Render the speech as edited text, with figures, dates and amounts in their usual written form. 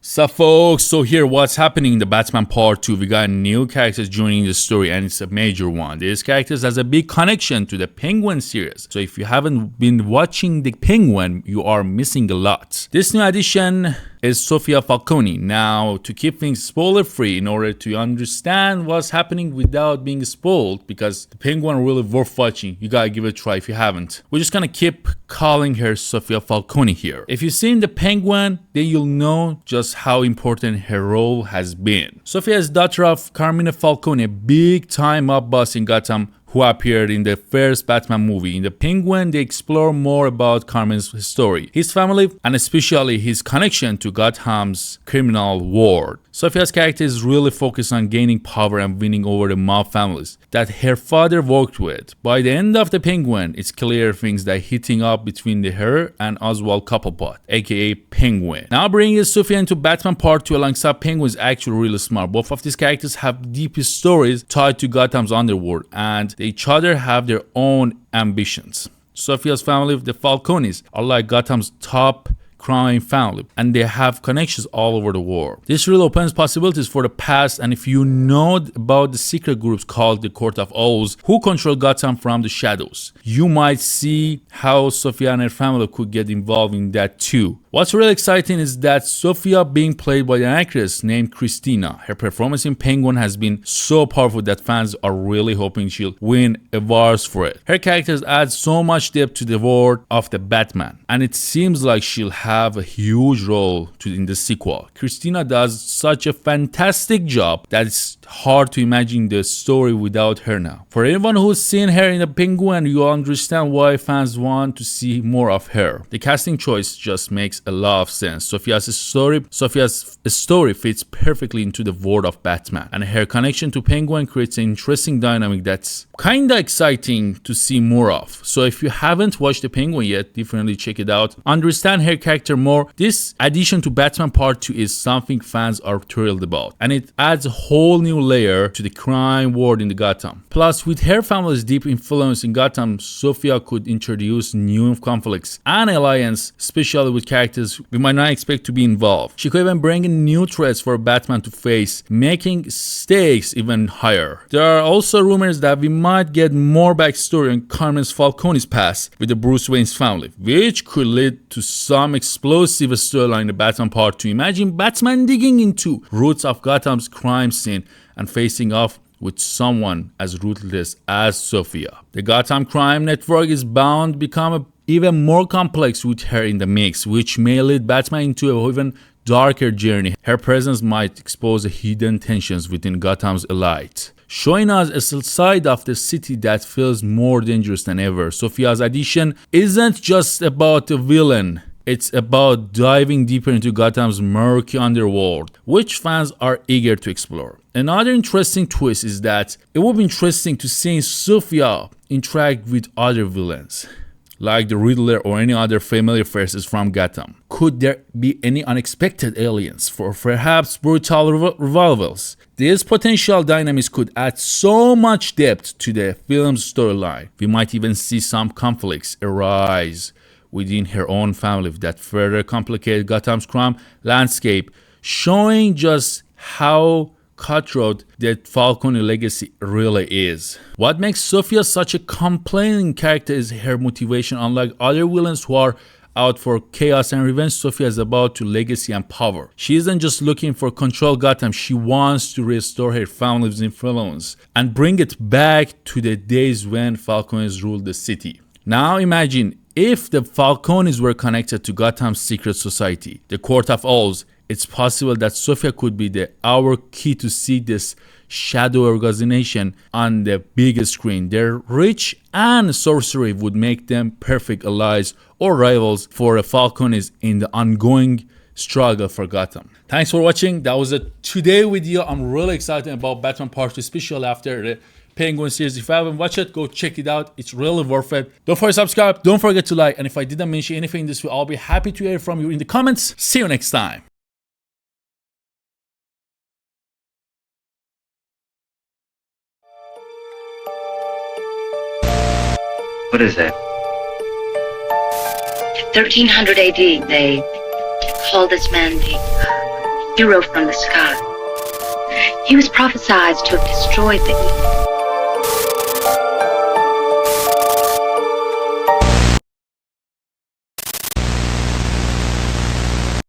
So folks, so here what's happening in the Batman Part 2. We got new characters joining the story and it's a major one. These characters has a big connection to the Penguin series. So if you haven't been watching the Penguin, you are missing a lot. This new addition is Sofia Falcone. Now, to keep things spoiler free, in order to understand what's happening without being spoiled, because the Penguin really worth watching, you gotta give it a try if you haven't. We're just gonna keep calling her Sofia Falcone here. If you've seen the Penguin, then you'll know just how important her role has been. Sofia is daughter of Carmine Falcone, a big time mob boss in Gotham, who appeared in the first Batman movie. In the Penguin, they explore more about Carmine's story, his family, and especially his connection to Gotham's criminal world. Sofia's character is really focused on gaining power and winning over the mob families that her father worked with. By the end of the Penguin, it's clear things that heating up between her and Oswald Cobblepot, aka Penguin. Now bringing Sofia into Batman Part 2 alongside Penguin is actually really smart. Both of these characters have deep stories tied to Gotham's underworld, and each other have their own ambitions. Sofia's family, the Falcones, are like Gotham's top crime family, and they have connections all over the world. This really opens possibilities for the past, and if you know about the secret groups called the Court of Owls who control Gotham from the shadows, you might see how Sofia and her family could get involved in that too. What's really exciting is that Sofia being played by an actress named Christina. Her performance in Penguin has been so powerful that fans are really hoping she'll win awards for it. Her characters add so much depth to the world of the Batman, and it seems like she'll have a huge role in the sequel. Christina does such a fantastic job that it's hard to imagine the story without her now. For anyone who's seen her in the Penguin, you understand why fans want to see more of her. The casting choice just makes a lot of sense. Sofia's story fits perfectly into the world of Batman, and her connection to Penguin creates an interesting dynamic that's kinda exciting to see more of. So if you haven't watched the Penguin yet, definitely check it out. Understand her character more. This addition to Batman Part 2 is something fans are thrilled about, and it adds a whole new layer to the crime world in the Gotham. Plus, with her family's deep influence in Gotham, Sofia could introduce new conflicts and alliance, especially with characters we might not expect to be involved. She could even bring in new threats for Batman to face, making stakes even higher. There are also rumors that we might get more backstory on Carmine Falcone's past with the Bruce Wayne's family, which could lead to some explosive storyline in the Batman Part 2. Imagine Batman digging into roots of Gotham's crime scene and facing off with someone as ruthless as Sofia. The Gotham Crime Network is bound to become even more complex with her in the mix, which may lead Batman into an even darker journey. Her presence might expose the hidden tensions within Gotham's elite, showing us a side of the city that feels more dangerous than ever. Sofia's addition isn't just about the villain. It's about diving deeper into Gotham's murky underworld, which fans are eager to explore. Another interesting twist is that it would be interesting to see Sofia interact with other villains, like the Riddler or any other familiar faces from Gotham. Could there be any unexpected aliens for perhaps brutal revivals? These potential dynamics could add so much depth to the film's storyline. We might even see some conflicts arise within her own family that further complicate Gotham's crime landscape, showing just how cutthroat that Falcone legacy really is. What makes Sofia such a compelling character is her motivation. Unlike other villains who are out for chaos and revenge, Sofia is about to legacy and power. She isn't just looking for control Gotham, she wants to restore her family's influence and bring it back to the days when Falcones ruled the city. Now imagine if the Falcones were connected to Gotham's secret society, the Court of Owls. It's possible that Sofia could be our key to see this shadow organization on the big screen. Their reach and sorcery would make them perfect allies or rivals for the Falcones in the ongoing struggle for Gotham. Thanks for watching. That was it today video. I'm really excited about Batman Part 2, especially after the Penguin series. If you haven't watched it, go check it out. It's really worth it. Don't forget to subscribe. Don't forget to like. And if I didn't mention anything in this video, I'll be happy to hear from you in the comments. See you next time. What is that? 1300 AD, they call this man the hero from the sky. He was prophesied to have destroyed the evil